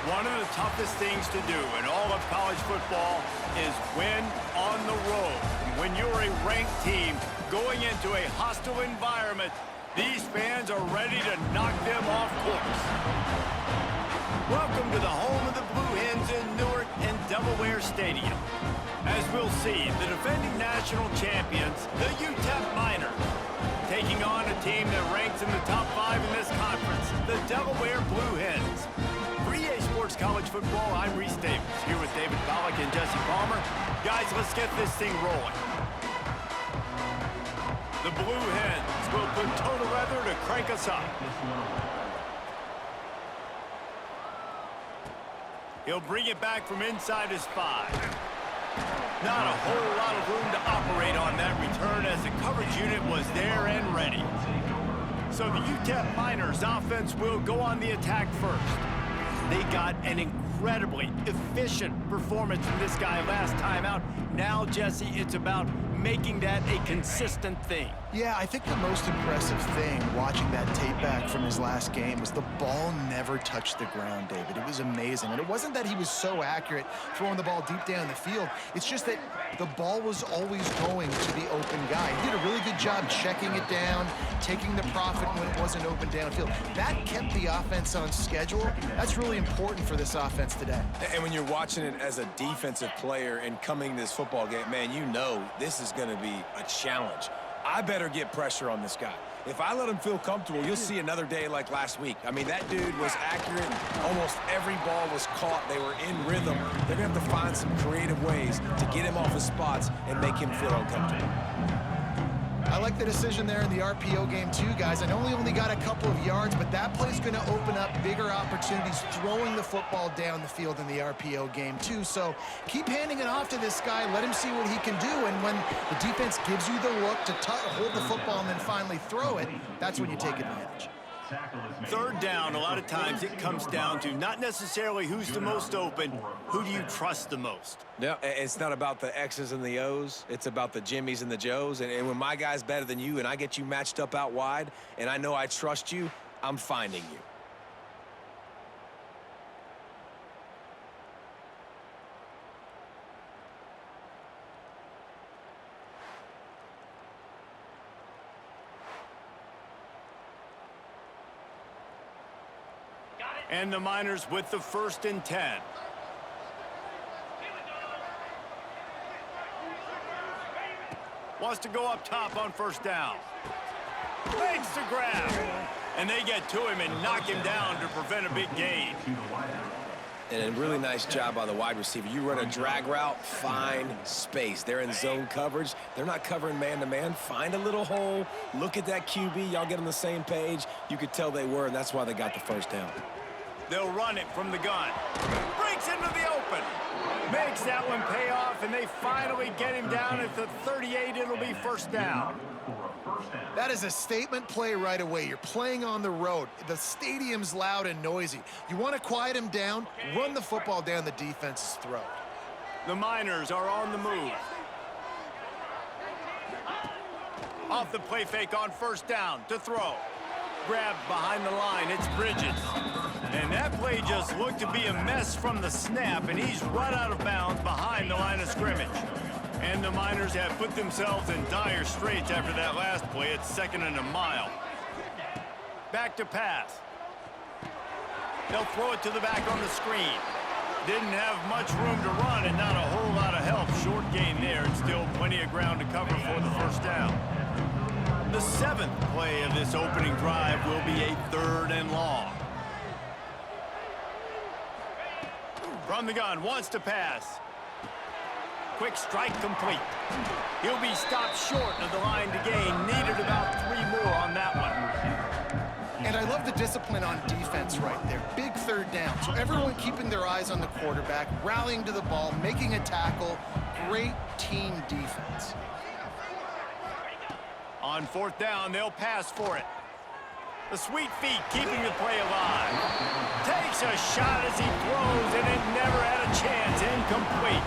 One of the toughest things to do in all of college football is win on the road. When you're a ranked team going into a hostile environment, these fans are ready to knock them off course. Welcome to the home of the Blue Hens in Newark and Delaware Stadium. As we'll see, the defending national champions, the Utep Miners, taking on a team that ranks in the top 5 in this conference, the Delaware Blue Hens. For EA Sports College Football, I'm Reese Davis, here with David Pollack and Jesse Palmer. Guys, let's get this thing rolling. The Blue Hens will put total weather to crank us up. He'll bring it back from inside his 5. Not a whole lot of room to operate on that return as the coverage unit was there and ready. So the Utep Miners offense will go on the attack first. They got an incredibly efficient performance from this guy last time out. Now, Jesse, it's about making that a consistent thing. Yeah, I think the most impressive thing watching that tape back from his last game was the ball never touched the ground, David. It was amazing. And it wasn't that he was so accurate throwing the ball deep down the field. It's just that the ball was always going to the open guy. He did a really good job checking it down, taking the profit when it wasn't open downfield. That kept the offense on schedule. That's really important for this offense today. And when you're watching it as a defensive player and coming to this football game, man, you know this is going to be a challenge. I better get pressure on this guy. If I let him feel comfortable, you'll see another day like last week. I mean, that dude was accurate. Almost every ball was caught. They were in rhythm. They're going to have to find some creative ways to get him off his spots and make him feel uncomfortable. I like the decision there in the RPO game too, guys. I know he only got a couple of yards, but that play's going to open up bigger opportunities throwing the football down the field in the RPO game too. So keep handing it off to this guy. Let him see what he can do. And when the defense gives you the look to hold the football and then finally throw it, that's when you take advantage. Third down, a lot of times it comes down to not necessarily who's the most open, who do you trust the most? Yeah, it's not about the X's and the O's. It's about the Jimmys and the Joes. And when my guy's better than you and I get you matched up out wide and I know I trust you, I'm finding you. And the Miners with the 1st and 10. Wants to go up top on 1st down. Makes the grab. And they get to him and knock him down to prevent a big gain. And a really nice job by the wide receiver. You run a drag route, find space. They're in zone coverage. They're not covering man-to-man. Find a little hole. Look at that QB. Y'all get on the same page. You could tell they were, and that's why they got the 1st down. They'll run it from the gun. Breaks into the open. Makes that one pay off, and they finally get him down at the 38. It'll be 1st down. That is a statement play right away. You're playing on the road. The stadium's loud and noisy. You want to quiet him down, run the football down the defense's throat. The Miners are on the move. Off the play fake on 1st down to throw. Grabbed behind the line, it's Bridges. And that play just looked to be a mess from the snap, and he's run out of bounds behind the line of scrimmage. And the Miners have put themselves in dire straits after that last play. It's 2nd and a mile. Back to pass. They'll throw it to the back on the screen. Didn't have much room to run and not a whole lot of help. Short gain there and still plenty of ground to cover for the 1st down. The 7th play of this opening drive will be a 3rd and long. From the gun, wants to pass. Quick strike complete. He'll be stopped short of the line to gain. Needed about 3 more on that one. And I love the discipline on defense right there. Big 3rd down. So everyone keeping their eyes on the quarterback, rallying to the ball, making a tackle. Great team defense. On 4th down, they'll pass for it. The sweet feet keeping the play alive. Takes a shot as he throws, and it never had a chance. Incomplete.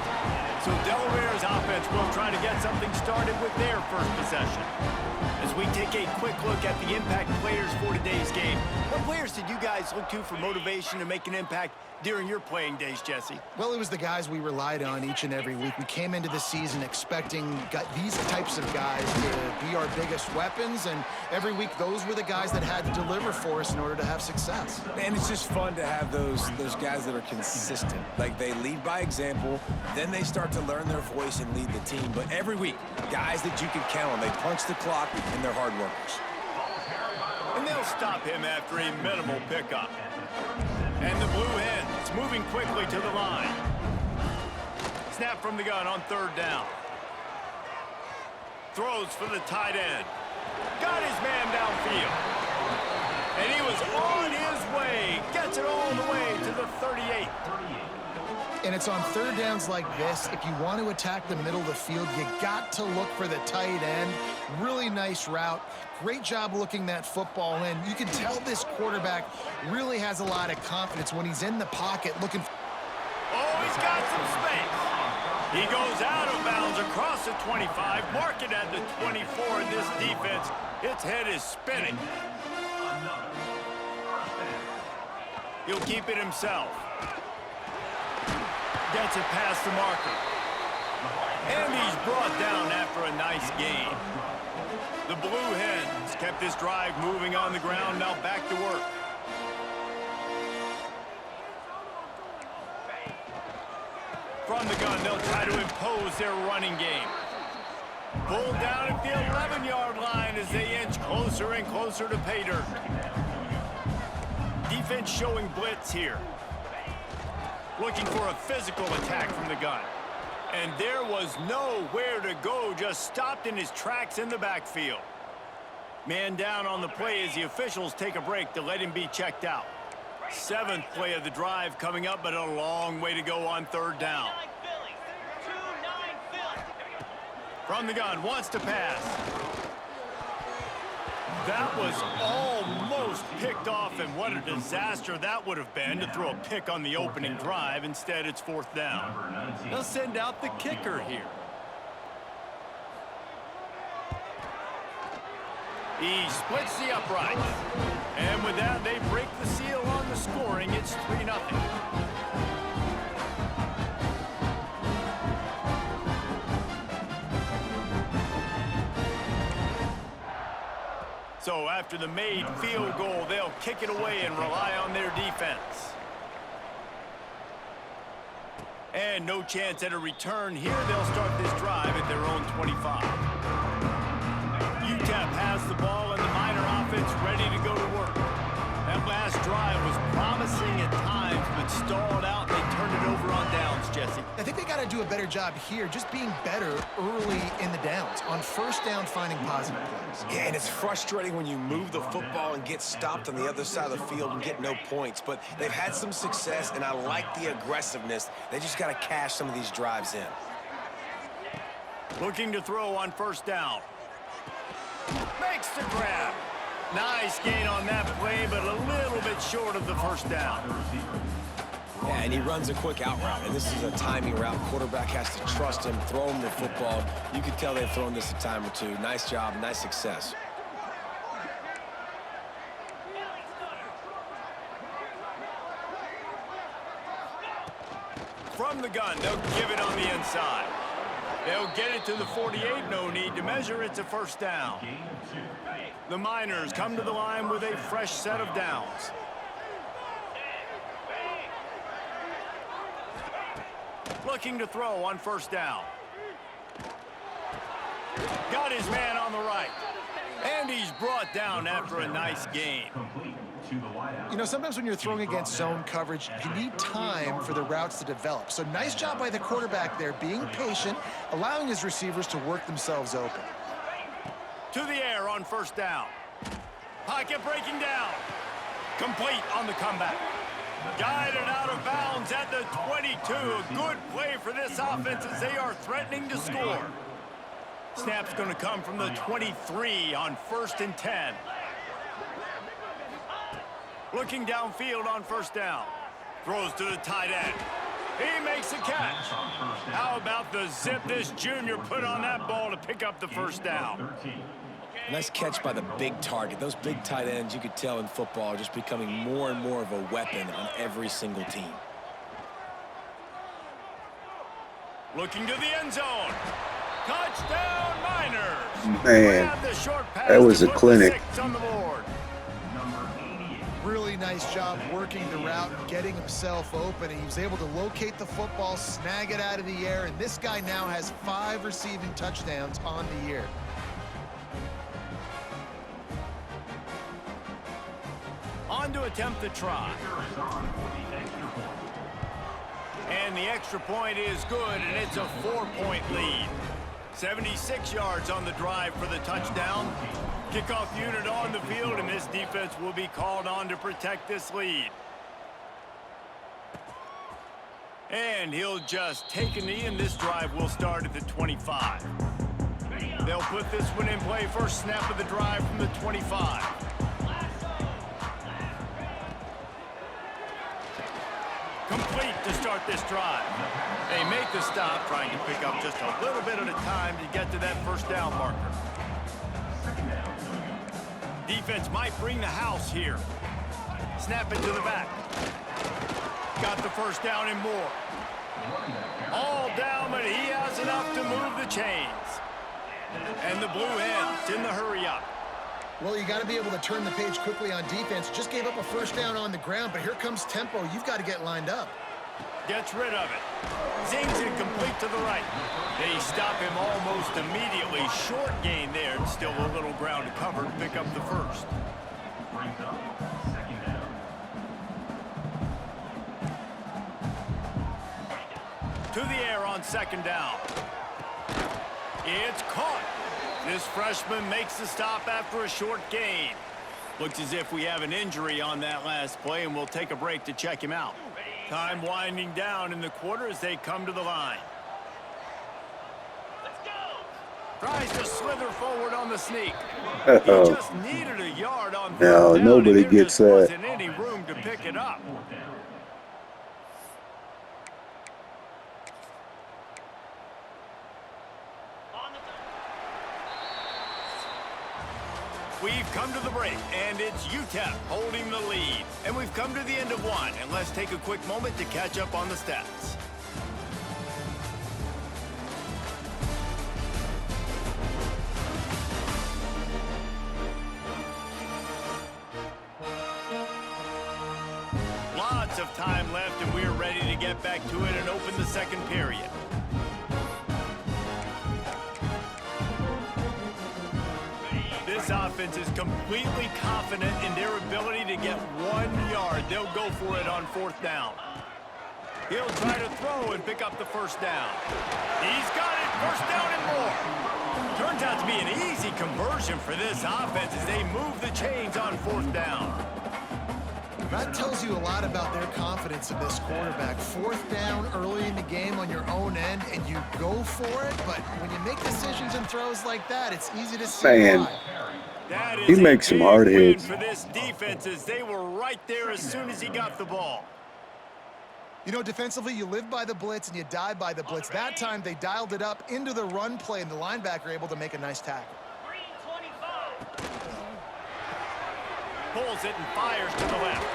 So Delaware's offense will try to get something started with their 1st possession. As As we take a quick look at the impact players for today's game, what players did you guys look to for motivation to make an impact during your playing days, Jesse? Well, it was the guys we relied on each and every week. We came into the season expecting these types of guys to be our biggest weapons, and every week those were the guys that had to deliver for us in order to have success. And it's just fun to have those guys that are consistent. Like, they lead by example, then they start to learn their voice and lead the team. But every week, guys that you can count on, they punch the clock, and they're hard workers. And they'll stop him after a minimal pickup. And the Blue Hens moving quickly to the line. Snap from the gun on third down. Throws for the tight end. Got his man downfield. And he was on his way. Gets it all the way to the 38. And it's on third downs like this. If you want to attack the middle of the field, you got to look for the tight end. Really nice route. Great job looking that football in. You can tell this quarterback really has a lot of confidence when he's in the pocket looking. Oh, he's got some space. He goes out of bounds across the 25, mark it at the 24 in this defense. Its head is spinning. He'll keep it himself. Gets it past the marker. And he's brought down after a nice gain. The Blue Hens kept this drive moving on the ground, now back to work. From the gun, they'll try to impose their running game. Pulled down at the 11-yard line as they inch closer and closer to pay dirt. Defense showing blitz here. Looking for a physical attack from the gun. And there was nowhere to go, just stopped in his tracks in the backfield. Man down on the play as the officials take a break to let him be checked out. 7th play of the drive coming up, but a long way to go on third down. From the gun, wants to pass. That was almost picked off, and what a disaster that would have been to throw a pick on the opening drive. Instead, it's 4th down. They'll send out the kicker here. He splits the upright. And with that, they break the seal on the scoring. It's 3-0. So after the made field goal, they'll kick it away and rely on their defense. And no chance at a return here. They'll start this drive at their own 25. Utep has the ball, and the Miner offense ready to go to work. That last drive was promising at times, but stalled out, and they turned it over on downs, Jesse. I think they got to do a better job here, just being better early in the downs, on first down finding positive plays. Yeah, and it's frustrating when you move the football and get stopped on the other side of the field and get no points. But they've had some success, and I like the aggressiveness. They just got to cash some of these drives in. Looking to throw on first down. Makes the grab. Nice gain on that play, but a little bit short of the first down. Yeah, and he runs a quick out route, and this is a timing route. Quarterback has to trust him, throw him the football. You can tell they've thrown this a time or two. Nice job, nice success. From the gun, they'll give it on the inside. They'll get it to the 48, no need to measure. It's a first down. The Miners come to the line with a fresh set of downs. Looking to throw on first down. Got his man on the right. And he's brought down after a nice gain. You know, sometimes when you're throwing against zone coverage, you need time for the routes to develop. So nice job by the quarterback there, being patient, allowing his receivers to work themselves open. To the air on first down. Pocket breaking down. Complete on the comeback. Guided out of bounds at the 22. A good play for this offense as they are threatening to score. Snap's going to come from the 23 on 1st and 10. Looking downfield on first down. Throws to the tight end. He makes a catch. How about the zip this junior put on that ball to pick up the first down? Nice catch by the big target. Those big tight ends, you could tell in football, are just becoming more and more of a weapon on every single team. Looking to the end zone. Touchdown, Niners. Man, Grab the short pass that was to a put the clinic. 6 on the board. Really nice job working the route and getting himself open. He was able to locate the football, snag it out of the air, and this guy now has 5 receiving touchdowns on the year. On to attempt the try. And the extra point is good, and it's a 4-point lead. 76 yards on the drive for the touchdown. Kickoff unit on the field, and this defense will be called on to protect this lead. And he'll just take a knee, and this drive will start at the 25. They'll put this one in play. First snap of the drive from the 25. Complete to start this drive. They make the stop, trying to pick up just a little bit at a time to get to that first down marker. Defense might bring the house here. Snap it to the back. Got the first down and more. All down, but he has enough to move the chains. And the Blue Hens in the hurry up. Well, you got to be able to turn the page quickly on defense. Just gave up a first down on the ground, but here comes tempo. You've got to get lined up. Gets rid of it. Zings it complete to the right. They stop him almost immediately. Short gain there, and still a little ground to cover to pick up the first. To the air on second down. It's caught. This freshman makes the stop after a short gain. Looks as if we have an injury on that last play, and we'll take a break to check him out. Time winding down in the quarter as they come to the line. Let's go. Tries to slither forward on the sneak. He just needed a yard on No, down, nobody and there gets just that. wasn't any room to pick it up. We've come to the break, and it's Utep holding the lead. And we've come to the end of one, and let's take a quick moment to catch up on the stats. Lots of time left, and we're ready to get back to it and open the second period. This offense is completely confident in their ability to get 1 yard. They'll go for it on fourth down. He'll try to throw and pick up the first down. He's got it, first down and more. Turns out to be an easy conversion for this offense as they move the chains on fourth down. That tells you a lot about their confidence in this quarterback. Fourth down early in the game on your own end, and you go for it, but when you make decisions and throws like that, it's easy to see why. That is He makes some hard hits. for this defense as they were right there as soon as he got the ball. You know, defensively, you live by the blitz and you die by the blitz. That time, they dialed it up into the run play, and the linebacker able to make a nice tackle. Pulls it and fires to the left.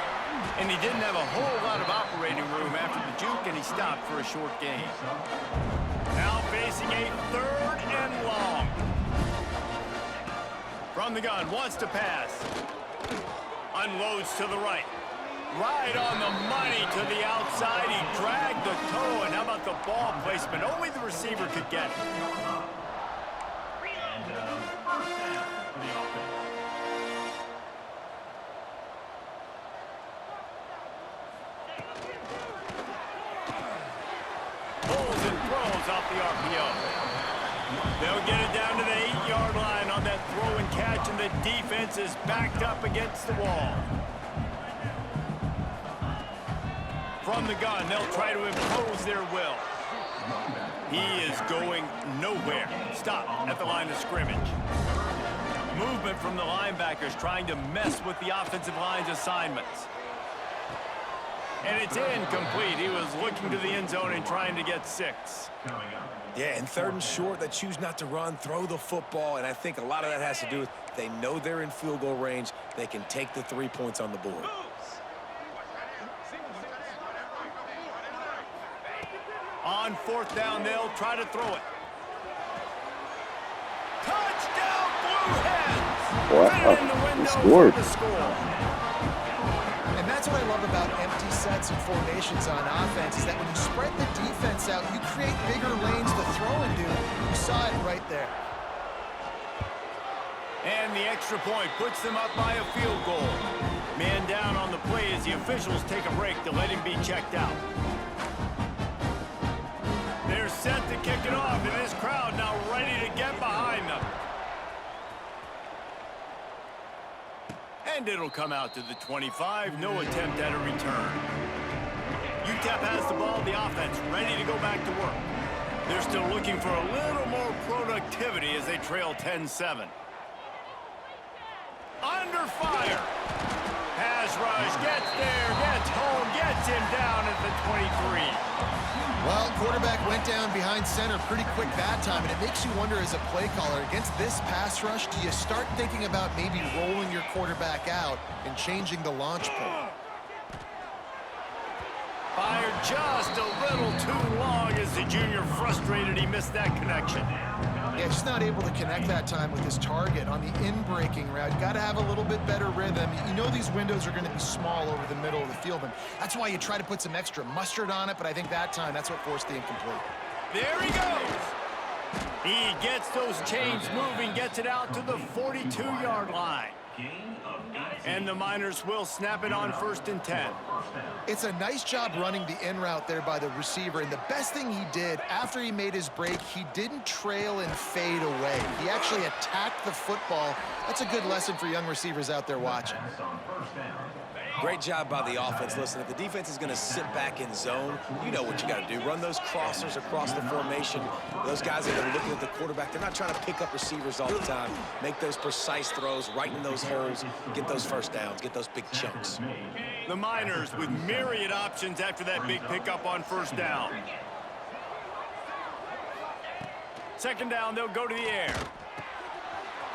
And he didn't have a whole lot of operating room after the juke, and he stopped for a short gain. Now facing a third and long. From the gun, wants to pass. Unloads to the right. Right on the money to the outside. He dragged the toe, and how about the ball placement? Only the receiver could get it. Pulls and throws off the RPO. They'll get it down to the 8-yard line on that throw and catch, and the defense is backed up against the wall. From the gun, they'll try to impose their will. He is going nowhere. Stop at the line of scrimmage. Movement from the linebackers trying to mess with the offensive line's assignments. And it's incomplete. He was looking to the end zone and trying to get 6. Yeah, and 3rd and short, they choose not to run, throw the football, and I think a lot of that has to do with they know they're in field goal range. They can take the 3 points on the board. On 4th down, they'll try to throw it. Touchdown, Blue Hens! Right in the window for the score. And that's what I love about empty sets and formations on offense is that when you spread the defense out, you create bigger lanes to throw into. You saw it right there. And the extra point puts them up by a field goal. Man down on the play as the officials take a break to let him be checked out. They're set to kick it off, and this crowd now ready to get behind them. And it'll come out to the 25. No attempt at a return. Utep has the ball, the offense ready to go back to work. They're still looking for a little more productivity as they trail 10-7. Under fire. Pass rush, gets there, gets home, gets him down at the 23. Well, quarterback went down behind center pretty quick that time, and it makes you wonder as a play caller, against this pass rush, do you start thinking about maybe rolling your quarterback out and changing the launch point? Fired just a little too long as the junior frustrated he missed that connection. Yeah, just not able to connect that time with his target on the in-breaking route. Got to have a little bit better rhythm. You know these windows are going to be small over the middle of the field, and that's why you try to put some extra mustard on it, but I think that time that's what forced the incomplete. There he goes. He gets those chains moving, gets it out to the 42-yard line. And the Miners will snap it on 1st and 10. It's a nice job running the in route there by the receiver, and the best thing he did after he made his break, he didn't trail and fade away. He actually attacked the football. That's a good lesson for young receivers out there watching. Great job by the offense. Listen, if the defense is going to sit back in zone, you know what you got to do. Run those crossers across the formation. Those guys that are looking at the quarterback, they're not trying to pick up receivers all the time. Make those precise throws right in those holes. Get those first downs. Get those big chunks. The Miners with myriad options after that big pickup on 1st down. 2nd down, they'll go to the air.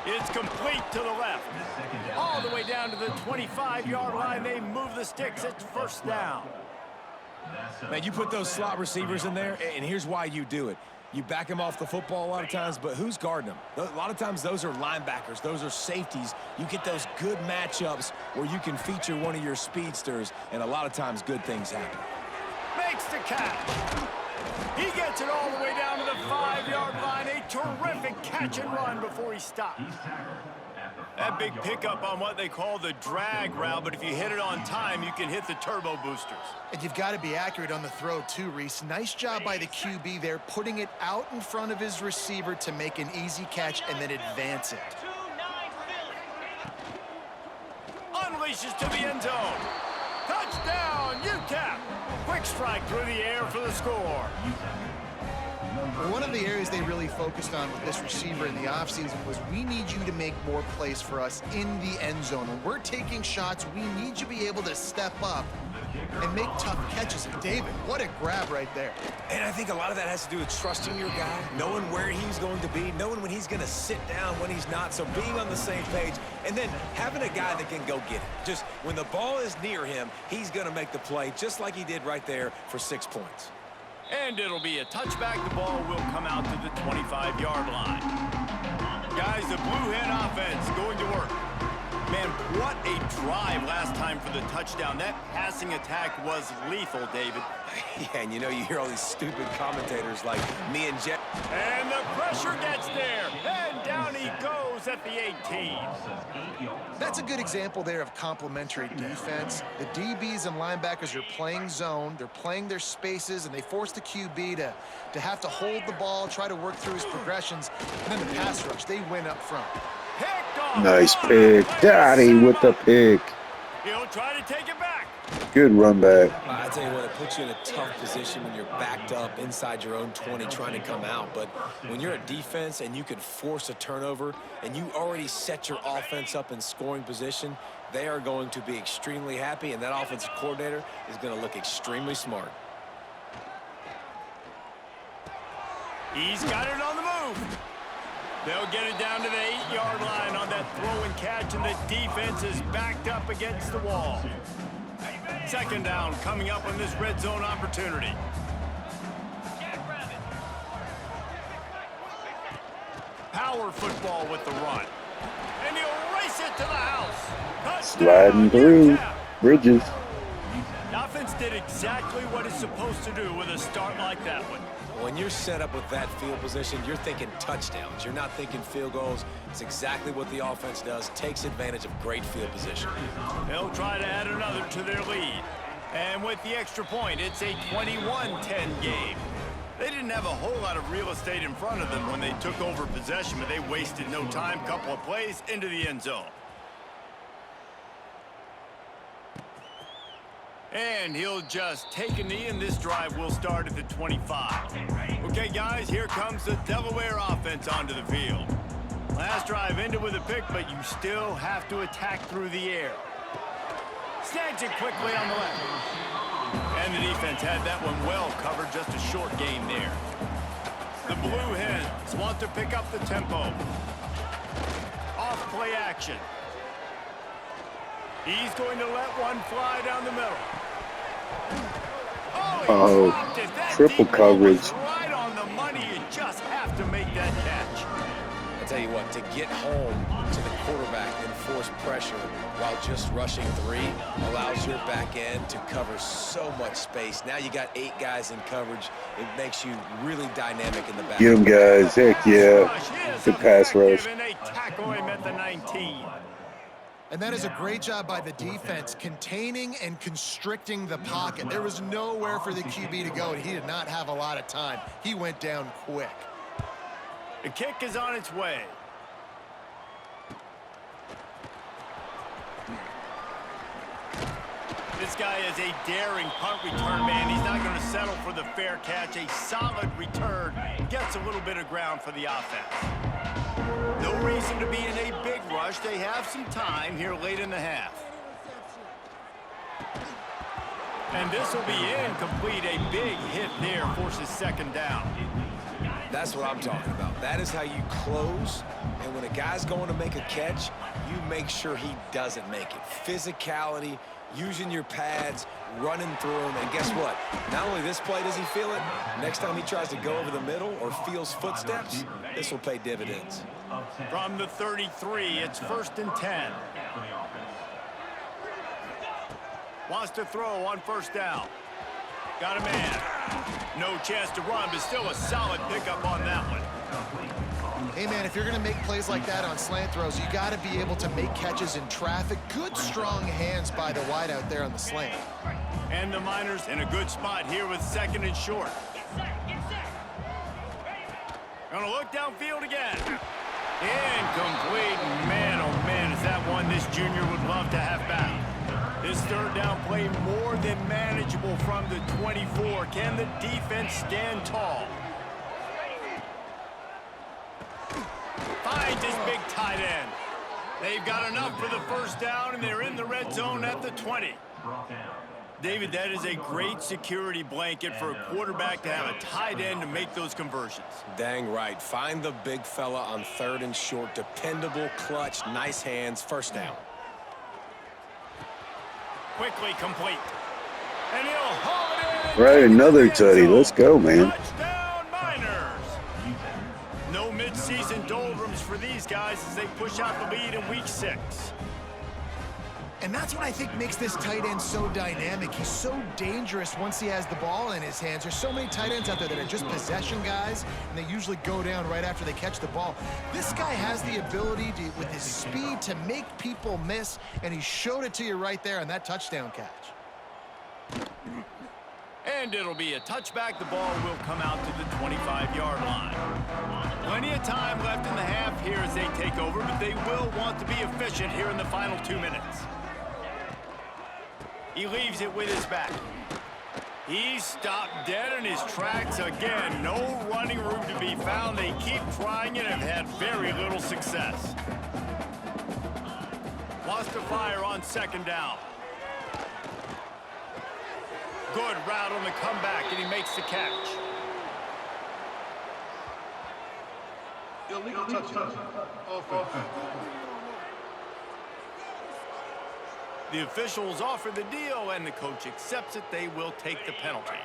It's complete to the left. All the way down to the 25-yard line. They move the sticks. It's 1st down. Man, you put those slot receivers in there, and here's why you do it. You back them off the football a lot of times, but who's guarding them? A lot of times those are linebackers. Those are safeties. You get those good matchups where you can feature one of your speedsters, and a lot of times good things happen. Makes the catch. He gets it all the way down to the 5-yard line. A terrific catch and run before he stops. That big pickup on what they call the drag route, but if you hit it on time, you can hit the turbo boosters. And you've got to be accurate on the throw too, Reese. Nice job by the QB there, putting it out in front of his receiver to make an easy catch and then advance it. Unleashes to the end zone. Touchdown, Utep. Quick strike through the air for the score. One of the areas they really focused on with this receiver in the offseason was we need you to make more plays for us in the end zone. When we're taking shots, we need you to be able to step up and make tough catches. And David, what a grab right there. And I think a lot of that has to do with trusting your guy, knowing where he's going to be, knowing when he's going to sit down, when he's not. So being on the same page, and then having a guy that can go get it. Just when the ball is near him, he's going to make the play just like he did right there for 6 points. And it'll be a touchback. The ball will come out to the 25-yard line. Guys, the Blue Hen offense going to work. Man, what a drive last time for the touchdown. That passing attack was lethal, David. Yeah, and you know, you hear all these stupid commentators like me and Jeff. And the pressure gets there. And down he goes at the 18. That's a good example there of complementary defense. The DBs and linebackers are playing zone. They're playing their spaces, and they force the QB to have to hold the ball, try to work through his progressions. And then the pass rush, they win up front. Nice pick. Daddy with the pick. He'll try to take it back. Good run back. I tell you what, it puts you in a tough position when you're backed up inside your own 20 trying to come out. But when you're a defense and you can force a turnover and you already set your offense up in scoring position, they are going to be extremely happy, and that offensive coordinator is going to look extremely smart. He's got it on the move. They'll get it down to the 8-yard line on that throw and catch, and the defense is backed up against the wall. Second down coming up on this red zone opportunity. Power football with the run. And he'll race it to the house. Sliding through. Bridges. The offense did exactly what it's supposed to do with a start like that one. When you're set up with that field position, you're thinking touchdowns. You're not thinking field goals. It's exactly what the offense does, takes advantage of great field position. They'll try to add another to their lead. And with the extra point, it's a 21-10 game. They didn't have a whole lot of real estate in front of them when they took over possession, but they wasted no time. Couple of plays into the end zone. And he'll just take a knee, and this drive will start at the 25. Okay, guys, here comes the Delaware offense onto the field. Last drive ended with a pick, but you still have to attack through the air. Snags it quickly on the left. And the defense had that one well covered, just a short game there. The Blue Hens want to pick up the tempo. Off play action. He's going to let one fly down the middle. Oh, triple coverage. Right on the money. You just have to make that catch. I tell you what, to get home to the quarterback and force pressure while just rushing 3 allows your back end to cover so much space. Now you got 8 guys in coverage. It makes you really dynamic in the back. Get him, guys. Heck yeah. Good pass rush. And they tackle him at the 19. And that is a great job by the defense, containing and constricting the pocket. There was nowhere for the QB to go, and he did not have a lot of time. He went down quick. The kick is on its way. This guy is a daring punt return man. He's not going to settle for the fair catch. A solid return. Gets a little bit of ground for the offense. No reason to be in a big rush. They have some time here late in the half. And this will be incomplete. A big hit there forces second down. That's what I'm talking about. That is how you close. And when a guy's going to make a catch, you make sure he doesn't make it. Physicality, using your pads, running through them. And guess what? Not only this play does he feel it, next time he tries to go over the middle or feels footsteps, this will pay dividends. From the 33, it's 1st and 10. Wants to throw on first down. Got a man. No chance to run, but still a solid pickup on that one. Hey, man, if you're going to make plays like that on slant throws, you got to be able to make catches in traffic. Good, strong hands by the wideout there on the slant. And the Miners in a good spot here with 2nd and short. Gonna look downfield again. Incomplete. Man, oh man, is that one this junior would love to have back. This third down play more than manageable from the 24. Can the defense stand tall? Finds his big tight end. They've got enough for the first down, and they're in the red zone at the 20. David, that is a great security blanket for a quarterback to have a tight end to make those conversions. Dang right. Find the big fella on 3rd and short. Dependable, clutch, nice hands, first down. Quickly complete. And he'll haul it in. Right, another tutty. Let's go, man. Touchdown, Miners. No midseason doldrums for these guys as they push out the lead in week 6. And that's what I think makes this tight end so dynamic. He's so dangerous once he has the ball in his hands. There's so many tight ends out there that are just possession guys, and they usually go down right after they catch the ball. This guy has the ability to, with his speed, to make people miss, and he showed it to you right there on that touchdown catch. And it'll be a touchback. The ball will come out to the 25-yard line. Plenty of time left in the half here as they take over, but they will want to be efficient here in the final 2 minutes. He leaves it with his back. He's stopped dead in his tracks again. No running room to be found. They keep trying it and have had very little success. Wants to fire on second down. Good route on the comeback, and he makes the catch. Illegal touchdown. Offense. The officials offer the deal, and the coach accepts it. They will take the penalty.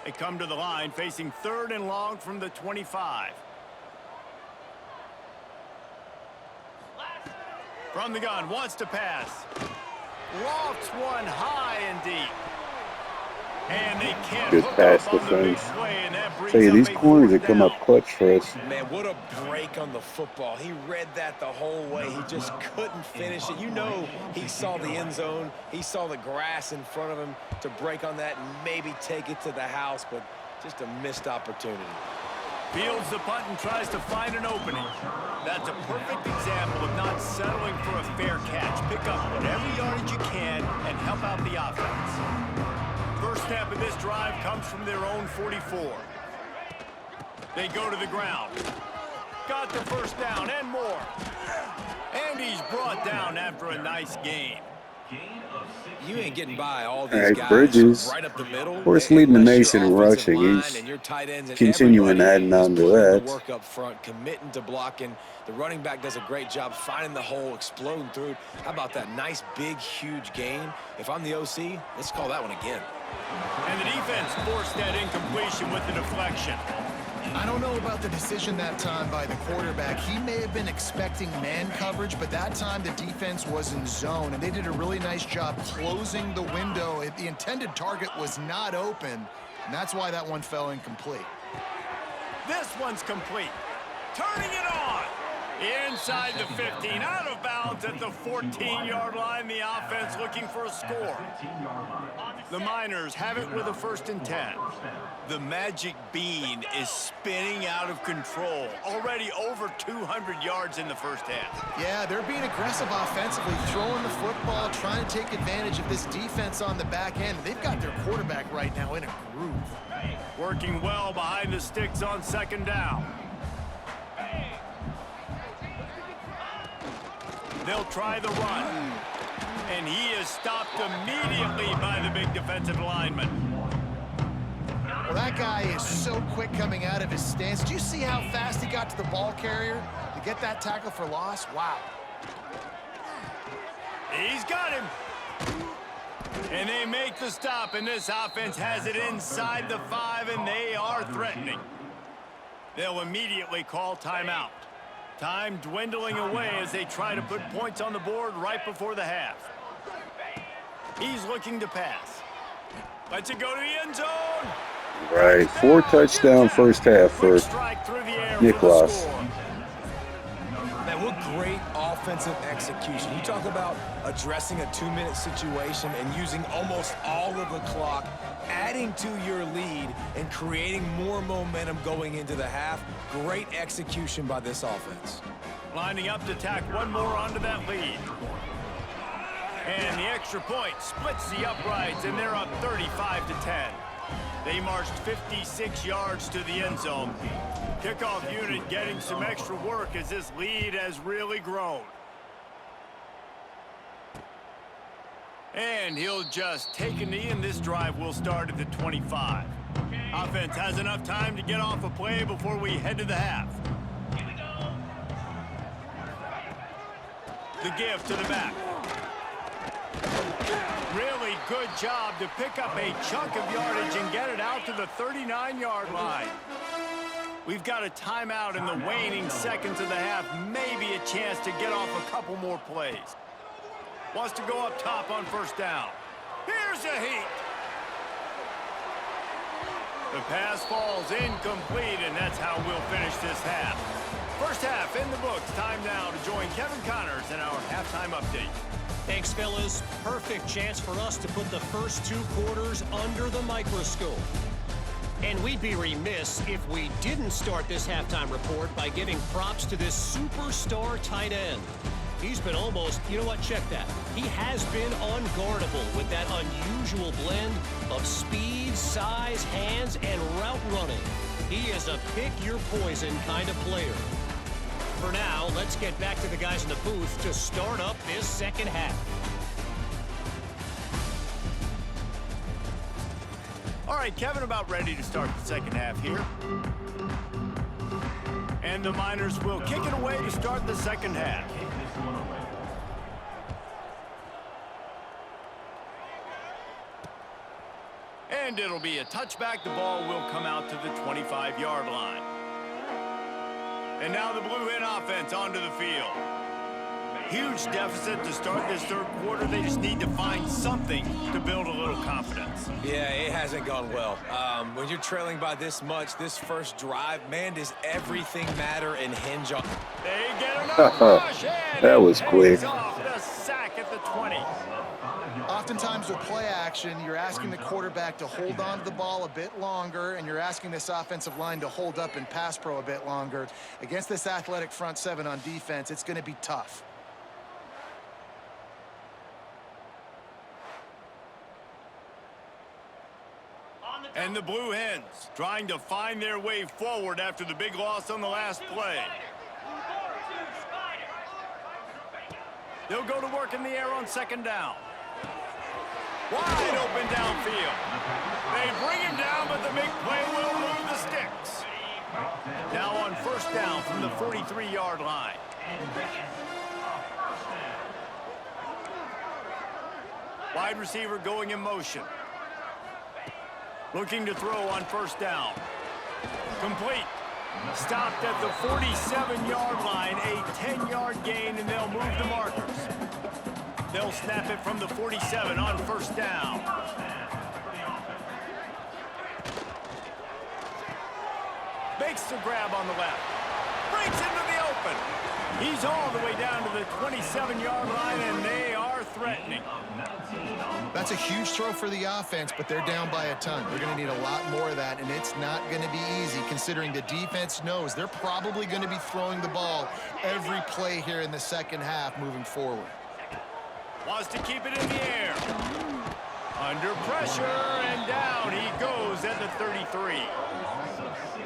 They come to the line facing 3rd and long from the 25. From the gun, wants to pass. Lofts one high and deep. And they can't Good hook pass up on the big defense. play, and that brings Say up these a corners 4th that come up down. clutch for us. Man, what a break on the football. He read that the whole way. He just couldn't finish it. You know he saw the end zone. He saw the grass in front of him to break on that and maybe take it to the house, but just a missed opportunity. Fields the punt and tries to find an opening. That's a perfect example of not settling for a fair catch. Pick up whatever yardage you can and help out the offense. First snap of this drive comes from their own 44. They go to the ground. Got the first down and more. And he's brought down after a nice gain. You ain't getting by all these All right, guys Bridges, right up the middle. of course, leading the Unless nation in your offensive rushing. line He's and your tight ends and continuing everybody adding is on to putting in that. the work up front, committing to blocking. The running back does a great job finding the hole, exploding through. How about that nice, big, huge gain? If I'm the OC, let's call that one again. And the defense forced that incompletion with the deflection. I don't know about the decision that time by the quarterback. He may have been expecting man coverage, but that time the defense was in zone, and they did a really nice job closing the window. The intended target was not open, and that's why that one fell incomplete. This one's complete. Turning it on. Inside the 15, out of bounds at the 14-yard line. The offense looking for a score. The Miners have it with a 1st and 10. The magic bean is spinning out of control. Already over 200 yards in the first half. Yeah, they're being aggressive offensively, throwing the football, trying to take advantage of this defense on the back end. They've got their quarterback right now in a groove. Working well behind the sticks on second down. They'll try the run. And he is stopped immediately by the big defensive lineman. Well, that guy is so quick coming out of his stance. Do you see how fast he got to the ball carrier to get that tackle for loss? Wow. He's got him. And they make the stop, and this offense has it inside the 5, and they are threatening. They'll immediately call timeout. Time dwindling away as they try to put points on the board right before the half. He's looking to pass. Lets it go to the end zone. Right, 4 touchdown first half for Niklos. Man, what great offensive execution. You talk about addressing a 2-minute situation and using almost all of the clock, adding to your lead and creating more momentum going into the half. Great execution by this offense. Lining up to tack one more onto that lead. And the extra point splits the uprights, and they're up 35-10. They marched 56 yards to the end zone. Kickoff unit getting some extra work as this lead has really grown. And he'll just take a knee, and this drive will start at the 25. Offense has enough time to get off a play before we head to the half. The give to the back. Really good job to pick up a chunk of yardage and get it out to the 39-yard line. We've got a timeout in the waning seconds of the half. Maybe a chance to get off a couple more plays. Wants to go up top on first down. Here's a heat. The pass falls incomplete, and that's how we'll finish this half. First half in the books. Time now to join Kevin Connors in our halftime update. Thanks, fellas. Perfect chance for us to put the first 2 quarters under the microscope. And we'd be remiss if we didn't start this halftime report by giving props to this superstar tight end. He's been almost, you know what, check that. He has been unguardable with that unusual blend of speed, size, hands, and route running. He is a pick-your-poison kind of player. For now, let's get back to the guys in the booth to start up this second half. All right, Kevin, about ready to start the second half here. And the Miners will kick it away to start the second half. And it'll be a touchback. The ball will come out to the 25-yard line. And now the Blue Hen offense onto the field. Huge deficit to start this third quarter. They just need to find something to build a little confidence. Yeah, it hasn't gone well. When you're trailing by this much, this first drive, man, does everything matter and hinge on... They get another rush, and that was quick. Off the sack at the 20. Oftentimes with play action, you're asking the quarterback to hold on to the ball a bit longer, and you're asking this offensive line to hold up in pass pro a bit longer. Against this athletic front seven on defense, it's going to be tough. And the Blue Hens trying to find their way forward after the big loss on the last play. They'll go to work in the air on second down. Wide open downfield. They bring him down, but the big play will move the sticks. Now on first down from the 43-yard line. Wide receiver going in motion. Looking to throw on first down. Complete. Stopped at the 47-yard line, a 10-yard gain, and they'll move the markers. They'll snap it from the 47 on first down. Makes the grab on the left. Breaks into the open. He's all the way down to the 27-yard line, and they are threatening. That's a huge throw for the offense, but they're down by a ton. They're going to need a lot more of that, and it's not going to be easy considering the defense knows they're probably going to be throwing the ball every play here in the second half moving forward. Wants to keep it in the air. Under pressure, and down he goes at the 33.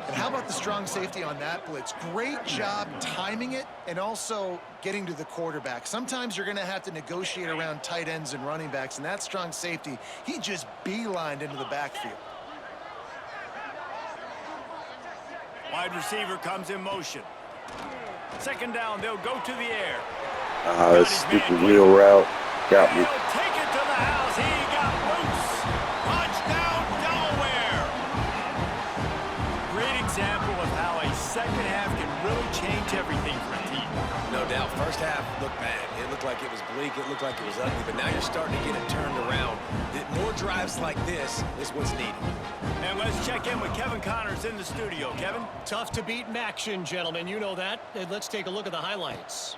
And how about the strong safety on that blitz? Great job timing it and also getting to the quarterback. Sometimes you're going to have to negotiate around tight ends and running backs, and that strong safety, he just beelined into the backfield. Wide receiver comes in motion. Second down, they'll go to the air. That's stupid wheel route. Got me. He'll take it to the house. He got loose. Touchdown, Delaware. Great example of how a second half can really change everything for a team. No doubt. First half looked bad. It looked like it was bleak. It looked like it was ugly. But now you're starting to get it turned around. More drives like this is what's needed. And let's check in with Kevin Connors in the studio. Kevin? Tough to beat action, gentlemen. You know that. And let's take a look at the highlights.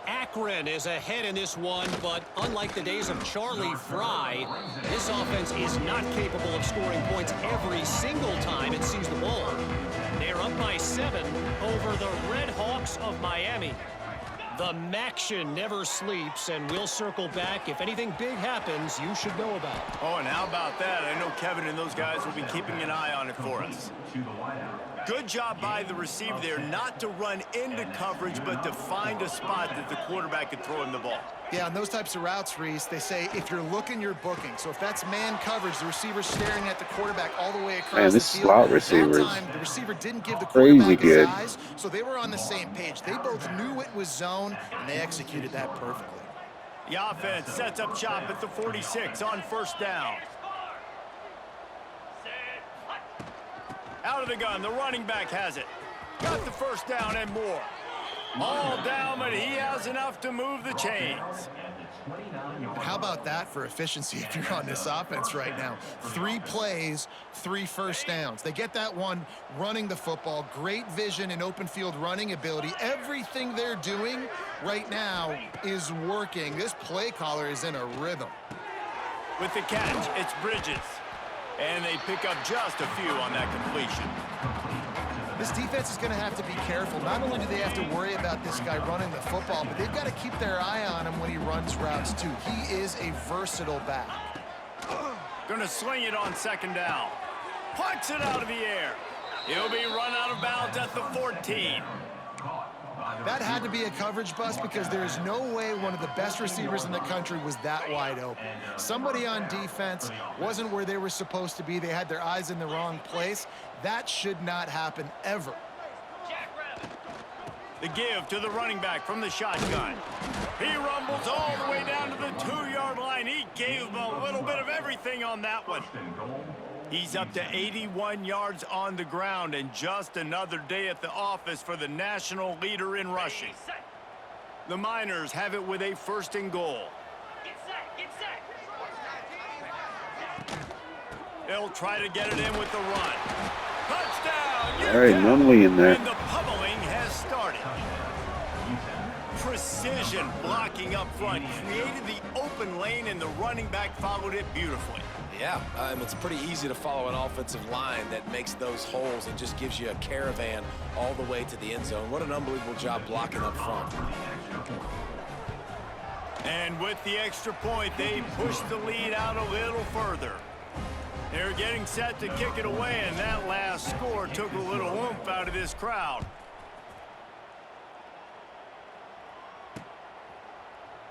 Akron is ahead in this one, but unlike the days of Charlie Fry, this offense is not capable of scoring points every single time it sees the ball. They're up by 7 over the Red Hawks of Miami. The Maction never sleeps, and we'll circle back. If anything big happens, you should know about it. Oh, and how about that? I know Kevin and those guys will be keeping an eye on it for us. Good job by the receiver there not to run into coverage, but to find a spot that the quarterback could throw him the ball. Yeah, on those types of routes, Reese, they say if you're looking, you're booking. So if that's man coverage, the receiver's staring at the quarterback all the way across this the field. slot receiver That is time, the receiver didn't give the crazy quarterback his good. eyes, so they were on the same page. They both knew it was zone, and they executed that perfectly. The offense sets up shop at the 46 on first down. Out of the gun, the running back has it. Got the first down and more. All down, but he has enough to move the chains. How about that for efficiency if you're on this offense right now? 3 plays, 3 first downs. They get that one running the football. Great vision and open field running ability. Everything they're doing right now is working. This play caller is in a rhythm. With the catch, it's Bridges. And they pick up just a few on that completion. This defense is going to have to be careful. Not only do they have to worry about this guy running the football, but they've got to keep their eye on him when he runs routes too. He is a versatile back. Gonna sling it on second down. Plucks it out of the air. He'll be run out of bounds at the 14. That had to be a coverage bust because there is no way one of the best receivers in the country was that wide open. Somebody on defense wasn't where they were supposed to be. They had their eyes in the wrong place. That should not happen ever. The give to the running back from the shotgun. He rumbles all the way down to the 2-yard line. He gave him a little bit of everything on that one. He's up to 81 yards on the ground, and just another day at the office for the national leader in rushing. The Miners have it with a 1st and goal. They'll try to get it in with the run. Touchdown! All right, Nunley in there. And the pummeling has started. Precision blocking up front created the open lane, and the running back followed it beautifully. Yeah, it's pretty easy to follow an offensive line that makes those holes and just gives you a caravan all the way to the end zone. What an unbelievable job blocking up front. And with the extra point, they push the lead out a little further. They're getting set to kick it away, and that last score took a little oomph out of this crowd.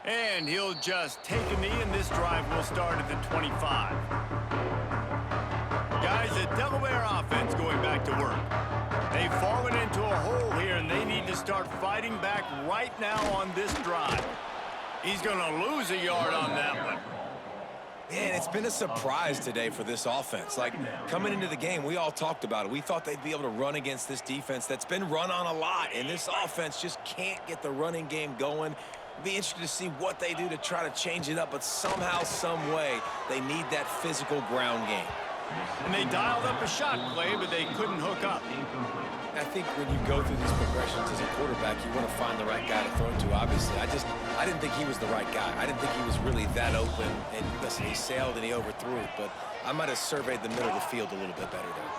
And he'll just take a knee, and this drive will start at the 25. Guys, the Delaware offense going back to work. They've fallen into a hole here, and they need to start fighting back right now on this drive. He's going to lose a yard on that one. Man, it's been a surprise today for this offense. Like, coming into the game, we all talked about it. We thought they'd be able to run against this defense that's been run on a lot, and this offense just can't get the running game going. Be interested to see what they do to try to change it up, but somehow, some way, they need that physical ground game. And they dialed up a shot play, but they couldn't hook up. I think when you go through these progressions as a quarterback, you want to find the right guy to throw it to, obviously. I didn't think he was the right guy. I didn't think he was really that open. And listen, he sailed and he overthrew it, but I might have surveyed the middle of the field a little bit better there.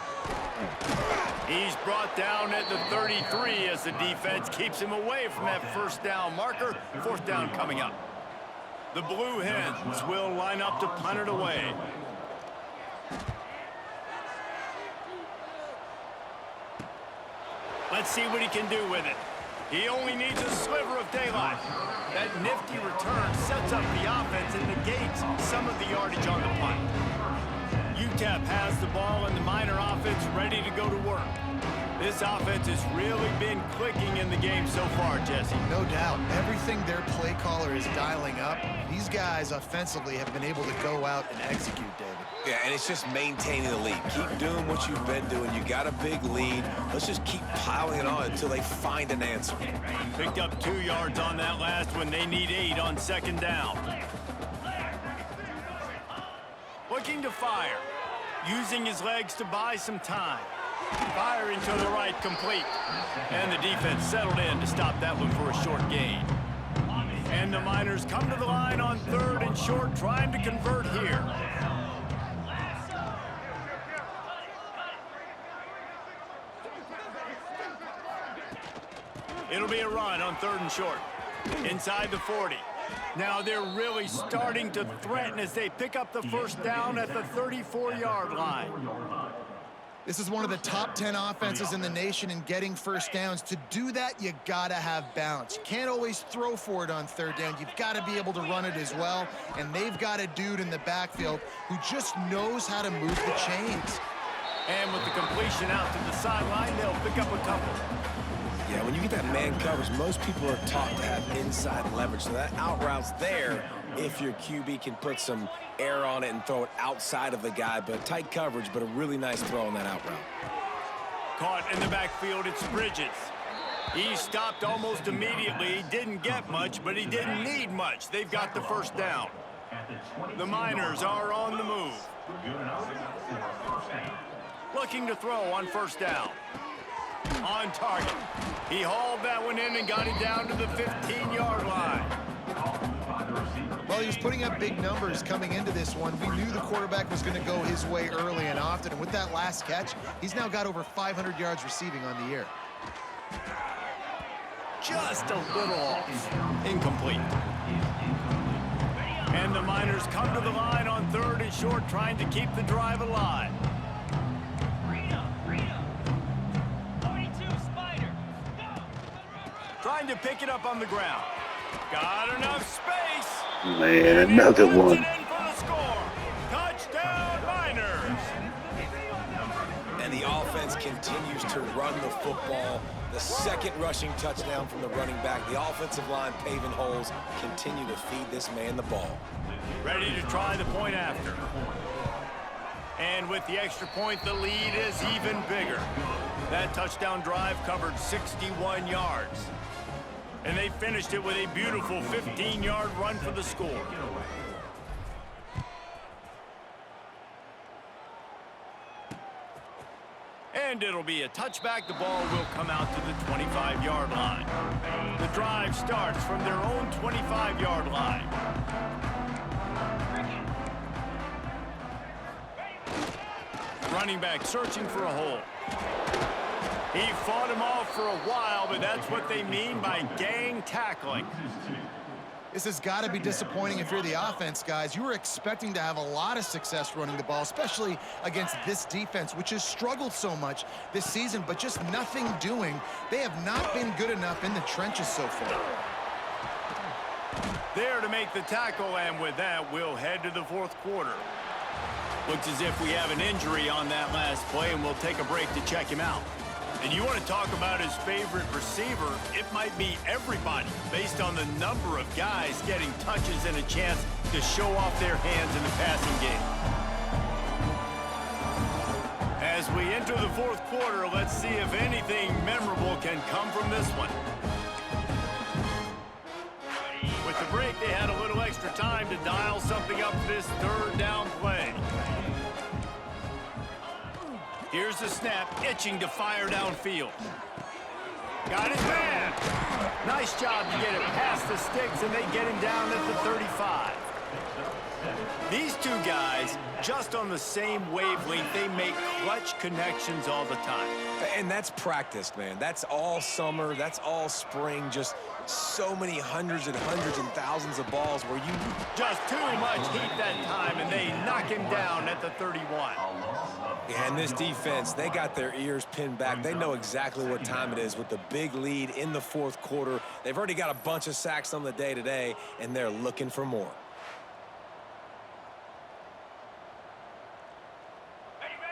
He's brought down at the 33 as the defense keeps him away from that 1st down marker. 4th down coming up. The Blue Hens will line up to punt it away. Let's see what he can do with it. He only needs a sliver of daylight. That nifty return sets up the offense and negates some of the yardage on the punt. Utep has the ball, and the Miner offense ready to go to work. This offense has really been clicking in the game so far, Jesse. No doubt. Everything their play caller is dialing up, these guys offensively have been able to go out and execute, David. Yeah, and it's just maintaining the lead. Keep doing what you've been doing. You got a big lead. Let's just keep piling it on until they find an answer. Picked up 2 yards on that last one. They need 8 on 2nd down. Looking to fire. Using his legs to buy some time. Firing to the right, complete. And the defense settled in to stop that one for a short gain. And the Miners come to the line on 3rd and short, trying to convert here. It'll be a run on 3rd and short. Inside the 40. Now they're really starting to threaten as they pick up the 1st down at the 34-yard line. This is one of the top 10 offenses in the nation in getting 1st downs. To do that, you gotta have balance. You can't always throw for it on 3rd down. You've got to be able to run it as well. And they've got a dude in the backfield who just knows how to move the chains. And with the completion out to the sideline, they'll pick up a couple. Yeah, when you get that man coverage, most people are taught to have inside leverage. So that out route's there if your QB can put some air on it and throw it outside of the guy. But tight coverage, but a really nice throw on that out route. Caught in the backfield, it's Bridges. He stopped almost immediately. He didn't get much, but he didn't need much. They've got the 1st down. The Miners are on the move. Looking to throw on 1st down. On target. He hauled that one in and got it down to the 15-yard line. Well, he was putting up big numbers coming into this one. We knew the quarterback was going to go his way early and often, and with that last catch, he's now got over 500 yards receiving on the year. Just a little off. Incomplete. And the Miners come to the line on 3rd and short, trying to keep the drive alive. Trying to pick it up on the ground. Got enough space. Man, another one. In for the score. Touchdown, Miners. And the offense continues to run the football. The second rushing touchdown from the running back. The offensive line paving holes, continue to feed this man the ball. Ready to try the point after. And with the extra point, the lead is even bigger. That touchdown drive covered 61 yards. And they finished it with a beautiful 15-yard run for the score. And it'll be a touchback. The ball will come out to the 25-yard line. The drive starts from their own 25-yard line. Running back searching for a hole. He fought him off for a while, but that's what they mean by gang tackling. This has got to be disappointing if you're the offense, guys. You were expecting to have a lot of success running the ball, especially against this defense, which has struggled so much this season, but just nothing doing. They have not been good enough in the trenches so far. There to make the tackle, and with that, we'll head to the 4th quarter. Looks as if we have an injury on that last play, and we'll take a break to check him out. And you want to talk about his favorite receiver, it might be everybody, based on the number of guys getting touches and a chance to show off their hands in the passing game. As we enter the 4th quarter, let's see if anything memorable can come from this one. With the break, they had a little extra time to dial something up for this 3rd down play. Here's the snap, itching to fire downfield. Got his man. Nice job to get it past the sticks, and they get him down at the 35. These two guys, just on the same wavelength, they make clutch connections all the time. And that's practiced, man. That's all summer. That's all spring. Just so many hundreds and thousands of balls where you... Just too much heat that time, and they knock him down at the 31. Yeah, and this defense, they got their ears pinned back. They know exactly what time it is with the big lead in the 4th quarter. They've already got a bunch of sacks on the day today, and they're looking for more.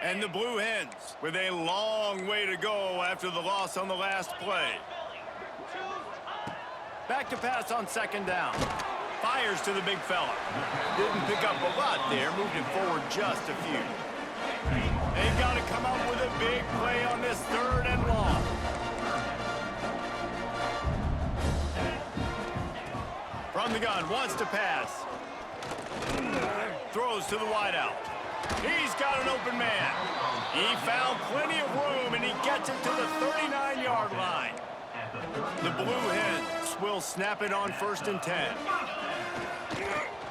And the Blue Hens with a long way to go after the loss on the last play. Back to pass on 2nd down. Fires to the big fella. Didn't pick up a lot there, moved him forward just a few. They've got to come up with a big play on this 3rd and long. From the gun, wants to pass. Throws to the wideout. He's got an open man. He found plenty of room, and he gets it to the 39-yard line. The Blue Hens will snap it on 1st and 10.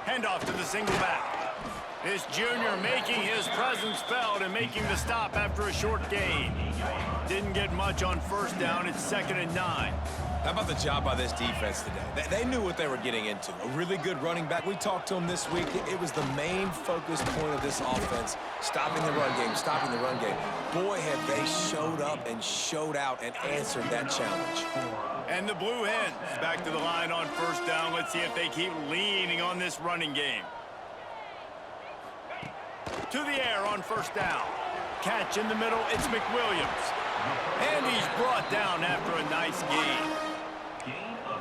Handoff to the single back. This junior making his presence felt and making the stop after a short gain. Didn't get much on 1st down. It's 2nd and 9. How about the job by this defense today? They knew what they were getting into. A really good running back. We talked to him this week. It was the main focus point of this offense. Stopping the run game, stopping the run game. Boy, have they showed up and showed out and answered that challenge. And the Blue Hens back to the line on 1st down. Let's see if they keep leaning on this running game. To the air on 1st down. Catch in the middle, it's McWilliams. And he's brought down after a nice gain.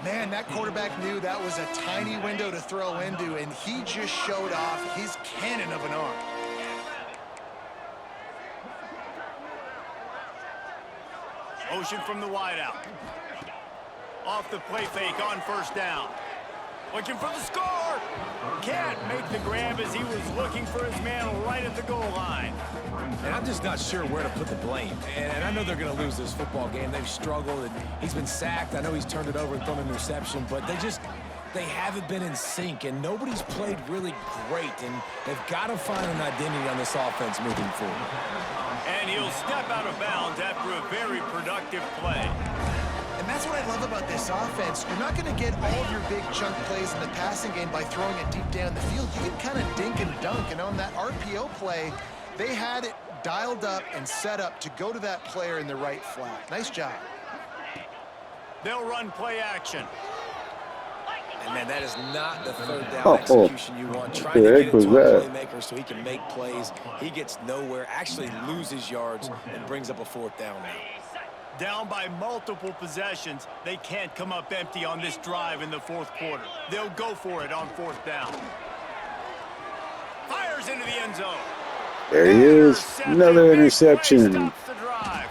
Man, that quarterback knew that was a tiny window to throw into, and he just showed off his cannon of an arm. Motion from the wideout. Off the play fake on 1st down. Looking for the score. Can't make the grab as he was looking for his man right at the goal line. And I'm just not sure where to put the blame. And I know they're going to lose this football game. They've struggled, and he's been sacked. I know he's turned it over and thrown an interception, but they haven't been in sync, and nobody's played really great, and they've got to find an identity on this offense moving forward. And he'll step out of bounds after a very productive play. And that's what I love about this offense. You're not going to get all of your big chunk plays in the passing game by throwing it deep down the field. You can kind of dink and dunk, and on that RPO play, they had it dialed up and set up to go to that player in the right flat. Nice job. They'll run play action. And man, that is not the third down execution you want. Trying to get it to a playmaker so he can make plays. He gets nowhere, actually loses yards, and brings up a 4th down now. Down by multiple possessions, they can't come up empty on this drive in the 4th quarter. They'll go for it on 4th down. Fires into the end zone. There he is. Another interception. Stops the drive.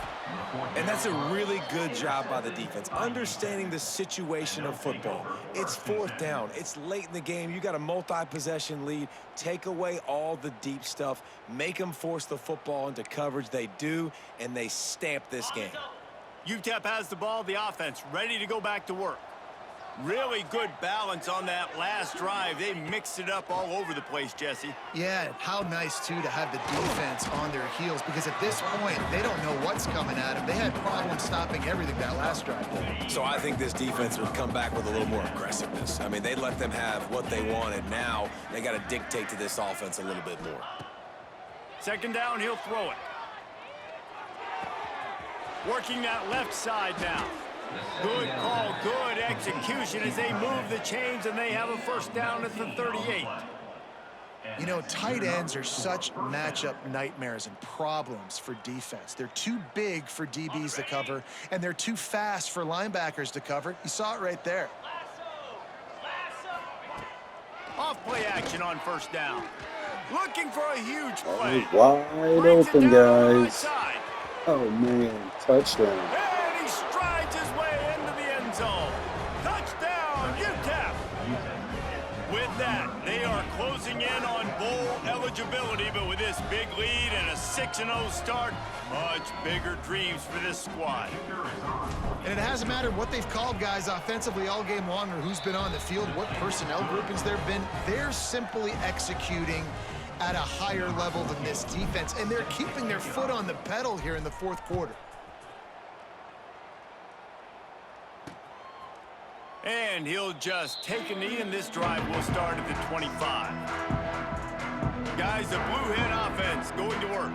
And that's a really good job by the defense, understanding the situation of football. It's 4th down. It's late in the game. You got a multi-possession lead. Take away all the deep stuff. Make them force the football into coverage. They do, and they stamp this game. Utep has the ball, the offense ready to go back to work. Really good balance on that last drive. They mixed it up all over the place, Jesse. Yeah, how nice, too, to have the defense on their heels, because at this point, they don't know what's coming at them. They had problems stopping everything that last drive. So I think this defense would come back with a little more aggressiveness. I mean, they let them have what they wanted. Now they got to dictate to this offense a little bit more. 2nd down, he'll throw it. Working that left side now. Good call, good execution as they move the chains, and they have a 1st down at the 38. You know, tight ends are such matchup nightmares and problems for defense. They're too big for DBs to cover, and they're too fast for linebackers to cover. You saw it right there. Off play action on 1st down. Looking for a huge play. Wide open, guys. Oh, man. Touchdown. And he strides his way into the end zone. Touchdown, Utep. With that, they are closing in on bowl eligibility, but with this big lead and a 6-0 start, much bigger dreams for this squad. And it hasn't mattered what they've called guys offensively all game long or who's been on the field, what personnel groupings there have been. They're simply executing at a higher level than this defense, and they're keeping their foot on the pedal here in the 4th quarter. And he'll just take a knee, and this drive will start at the 25. Guys, the Blue Hen offense going to work.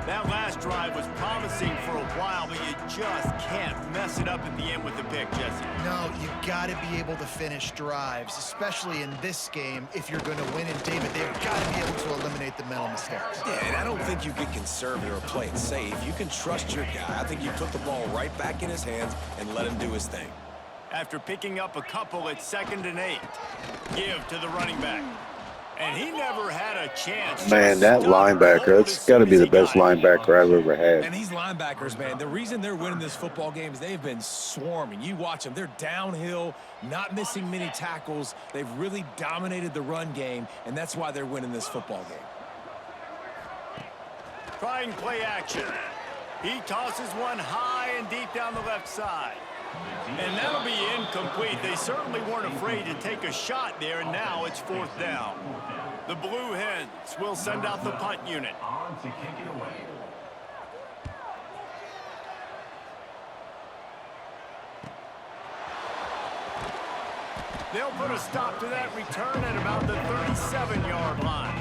That last drive was promising for a while, but you just can't mess it up at the end with the pick, Jesse. No, you got to be able to finish drives, especially in this game. If you're going to win, and David, they've got to be able to eliminate the mental mistakes. Yeah, and I don't think you get conservative or play it safe. You can trust your guy. I think you put the ball right back in his hands and let him do his thing. After picking up a couple at 2nd and 8, give to the running back. And he never had a chance. Man, that linebacker, that's got to be the best linebacker I've ever had. And these linebackers, man, the reason they're winning this football game is they've been swarming. You watch them. They're downhill, not missing many tackles. They've really dominated the run game, and that's why they're winning this football game. Trying play action. He tosses one high and deep down the left side. And that'll be incomplete. They certainly weren't afraid to take a shot there, and now it's 4th down. The Blue Hens will send out the punt unit. They'll put a stop to that return at about the 37-yard line.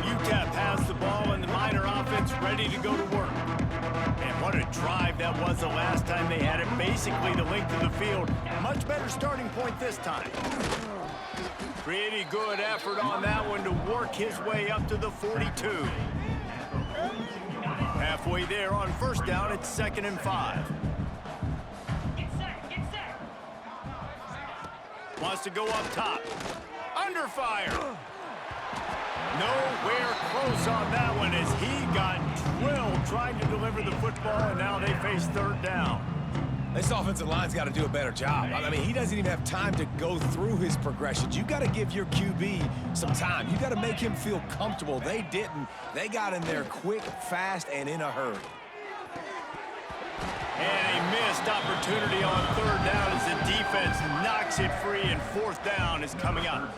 Utep has the ball, and the Miner offense ready to go to work. And what a drive that was the last time they had it, basically the length of the field. Much better starting point this time. Pretty good effort on that one to work his way up to the 42. Halfway there on 1st down, it's 2nd and 5. Wants to go up top. Under fire. Nowhere close on that one as he got drilled trying to deliver the football, and now they face 3rd down. This offensive line's got to do a better job. I mean, he doesn't even have time to go through his progressions. You got to give your QB some time. You got to make him feel comfortable. They didn't. They got in there quick, fast, and in a hurry. And a missed opportunity on third down as the defense knocks it free, and fourth down is coming up.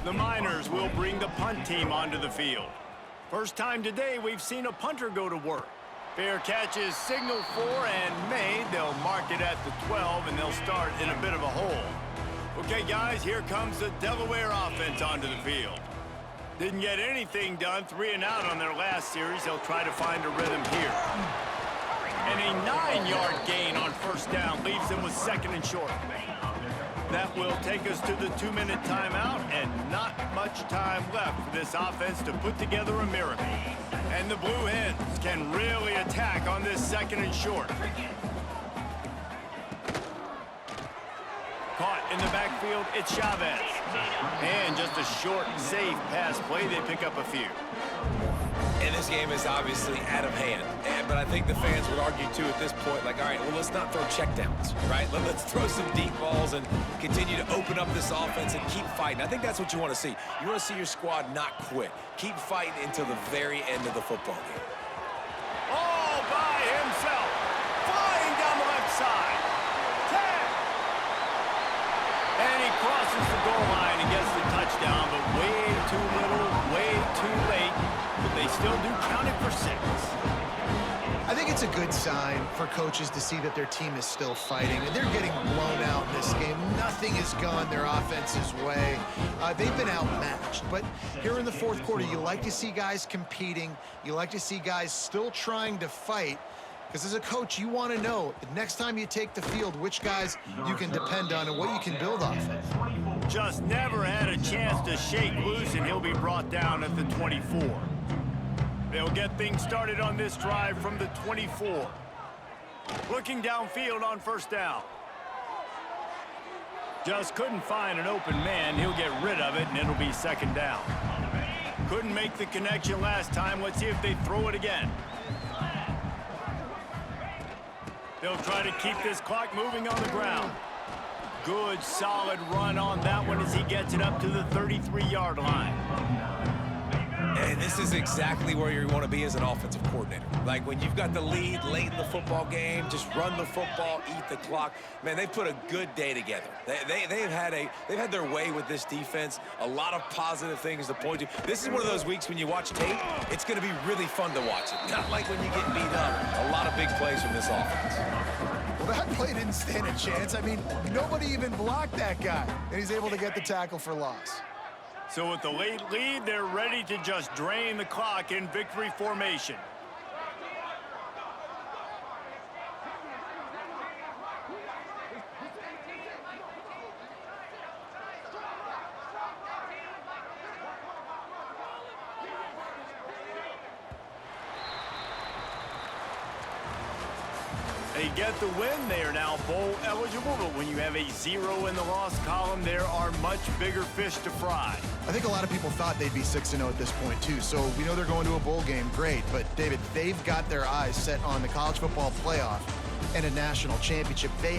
The Miners will bring the punt team onto the field. First time today we've seen a punter go to work. Fair catch is signaled for and made. They'll mark it at the 12, and they'll start in a bit of a hole. Okay, guys, here comes the Delaware offense onto the field. Didn't get anything done, 3 and out on their last series. They'll try to find a rhythm here. And a 9-yard gain on first down leaves them with second and short. That will take us to the 2-minute timeout, and not much time left for this offense to put together a miracle. And the Blue Hens can really attack on this second and short. Caught in the backfield, it's Chavez. And just a short, safe pass play, they pick up a few. And this game is obviously out of hand. But I think the fans would argue, too, at this point, like, all right, well, let's not throw checkdowns, right? Let's throw some deep balls and continue to open up this offense and keep fighting. I think that's what you want to see. You want to see your squad not quit. Keep fighting until the very end of the football game. All by himself. Flying down the left side. Tag. And he crosses the goal line and gets the touchdown, but way too little, way too late. But they still do count it for 6. I think it's a good sign for coaches to see that their team is still fighting, and they're getting blown out in this game. Nothing has gone their offense's way. They've been outmatched, but here in the fourth quarter, you like to see guys competing. You like to see guys still trying to fight, because as a coach, you want to know the next time you take the field which guys you can depend on and what you can build off of. Just never had a chance to shake loose, and he'll be brought down at the 24. They'll get things started on this drive from the 24. Looking downfield on first down. Just couldn't find an open man. He'll get rid of it, and it'll be second down. Couldn't make the connection last time. Let's see if they throw it again. They'll try to keep this clock moving on the ground. Good, solid run on that one as he gets it up to the 33-yard line. And this is exactly where you want to be as an offensive coordinator. Like when you've got the lead late in the football game, just run the football, eat the clock. Man, they've put a good day together. They've had their way with this defense. A lot of positive things to point to. This is one of those weeks when you watch tape, it's going to be really fun to watch it. Not like when you get beat up. A lot of big plays from this offense. Well, that play didn't stand a chance. I mean, nobody even blocked that guy, and he's able to get the tackle for loss. So with the late lead, they're ready to just drain the clock in victory formation. They get the win. They are now bowl eligible, but when you have a 0 in the loss column, there are much bigger fish to fry. I think a lot of people thought they'd be 6-0 at this point, too. So we know they're going to a bowl game. Great. But, David, they've got their eyes set on the college football playoff and a national championship. They